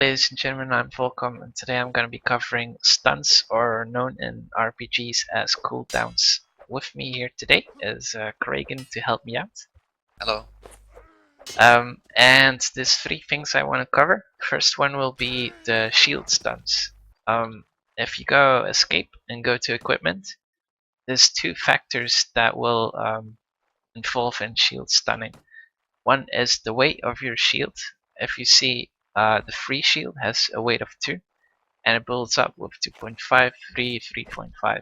Ladies and gentlemen, I'm Volcom, and today I'm going to be covering stunts, or known in RPGs as cooldowns. With me here today is Kragan to help me out. Hello. And there's three things I want to cover. First one will be the shield stunts. If you go escape and go to equipment, there's two factors that will involve in shield stunning. One is the weight of your shield. If you see, the free shield has a weight of 2, and it builds up with 2.5, 3, 3.5.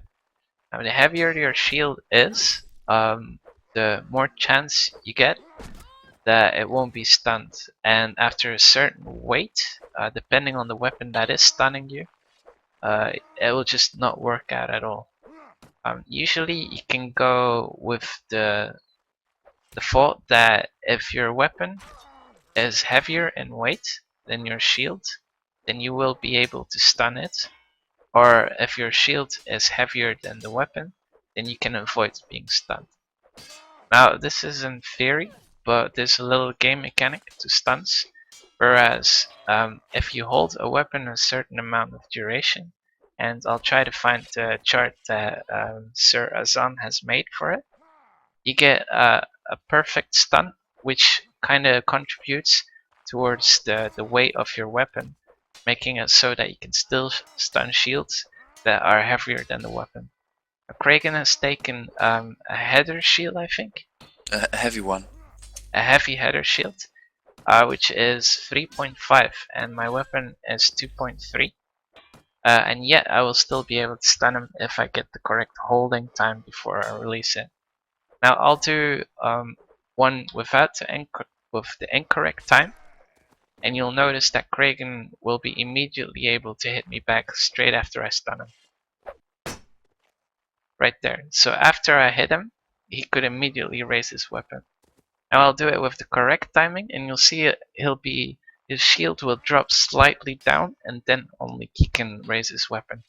Now, the heavier your shield is, the more chance you get that it won't be stunned. And after a certain weight, depending on the weapon that is stunning you, it will just not work out at all. Usually, you can go with the thought that if your weapon is heavier in weight than your shield, then you will be able to stun it. Or if your shield is heavier than the weapon, then you can avoid being stunned. Now, this is in theory, but there's a little game mechanic to stunts. Whereas, if you hold a weapon a certain amount of duration, and I'll try to find the chart that Sir Azan has made for it, you get a perfect stun, which kind of contributes towards the weight of your weapon, making it so that you can still stun shields that are heavier than the weapon. Kragan has taken a header shield, I think, A heavy one. a heavy header shield, which is 3.5, and my weapon is 2.3. And yet I will still be able to stun him if I get the correct holding time before I release it. Now I'll do one without with the incorrect time, and you'll notice that Kragan will be immediately able to hit me back straight after I stun him. Right there. So after I hit him, he could immediately raise his weapon. Now I'll do it with the correct timing, and you'll see his shield will drop slightly down, and then only he can raise his weapon.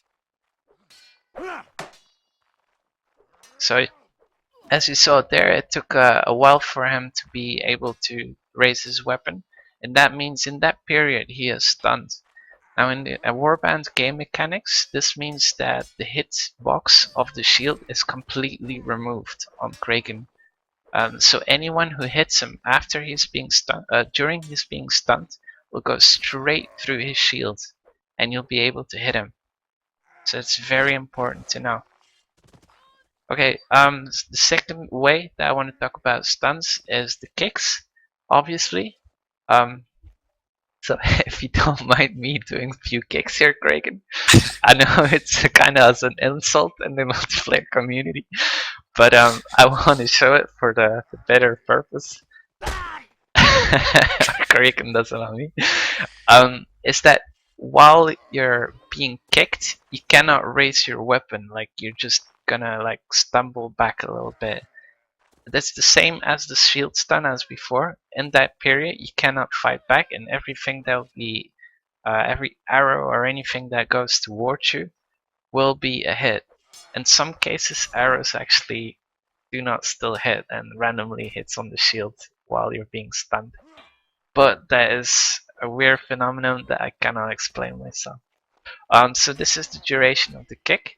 So as you saw there, it took a while for him to be able to raise his weapon, and that means in that period he is stunned. Now in the Warband game mechanics, this means that the hit box of the shield is completely removed on Kragan. So anyone who hits him after he's being stunned, during his being stunned, will go straight through his shield, and you'll be able to hit him. So it's very important to know. Okay, the second way that I want to talk about stuns is the kicks, obviously. So if you don't mind me doing a few kicks here, Kragan, I know it's kind of as an insult in the multiplayer community, but I want to show it for the better purpose. Kragan does it on me. Is that while you're being kicked, you cannot raise your weapon. Like, you're just gonna like stumble back a little bit. That's the same as the shield stun as before. In that period, you cannot fight back, and everything that will be, every arrow or anything that goes towards you will be a hit. In some cases, arrows actually do not still hit and randomly hits on the shield while you're being stunned. But that is a weird phenomenon that I cannot explain myself. So this is the duration of the kick.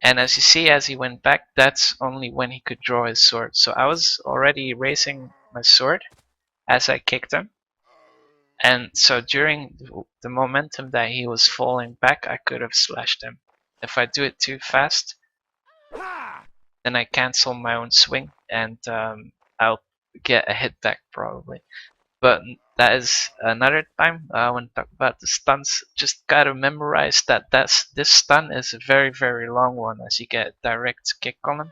And as you see, as he went back, that's only when he could draw his sword. So I was already raising my sword as I kicked him. And so during the momentum that he was falling back, I could have slashed him. If I do it too fast, then I cancel my own swing, and I'll get a hit back probably. But that is another time. When I talk about the stuns, just gotta memorize that this stun is a very long one, as you get a direct kick on him,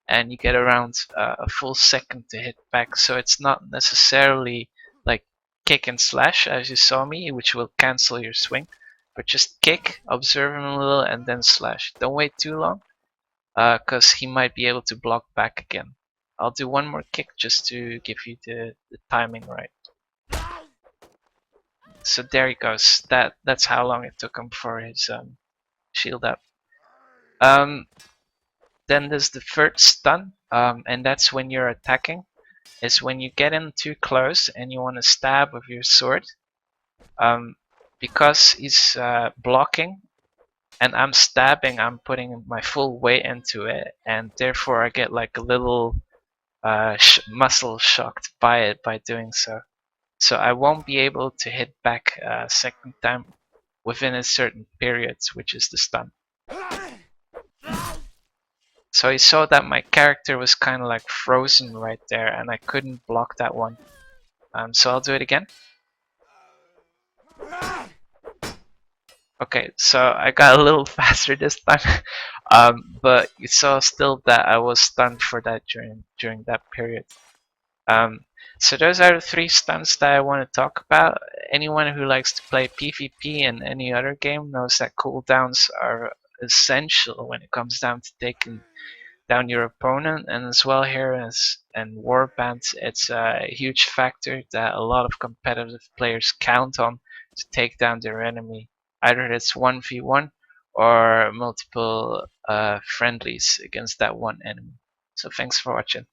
and you get around a full second to hit back. So it's not necessarily like kick and slash as you saw me, which will cancel your swing, but just kick, observe him a little, and then slash. Don't wait too long, because he might be able to block back again. I'll do one more kick just to give you the timing right. So there he goes. That's how long it took him for his shield up. Then there's the third stun, and that's when you're attacking. Is when you get in too close and you want to stab with your sword, because he's blocking and I'm stabbing, I'm putting my full weight into it, and therefore I get like a little muscle shocked by it by doing so. So I won't be able to hit back a second time within a certain period, which is the stun. So he saw that my character was kind of like frozen right there, and I couldn't block that one. So I'll do it again. Okay, so I got a little faster this time, but you saw still that I was stunned for that during that period. So those are the 3 stuns that I want to talk about. Anyone who likes to play PvP and any other game knows that cooldowns are essential when it comes down to taking down your opponent, and as well here as in Warband, it's a huge factor that a lot of competitive players count on to take down their enemy. Either it's 1v1 or multiple friendlies against that one enemy. So thanks for watching.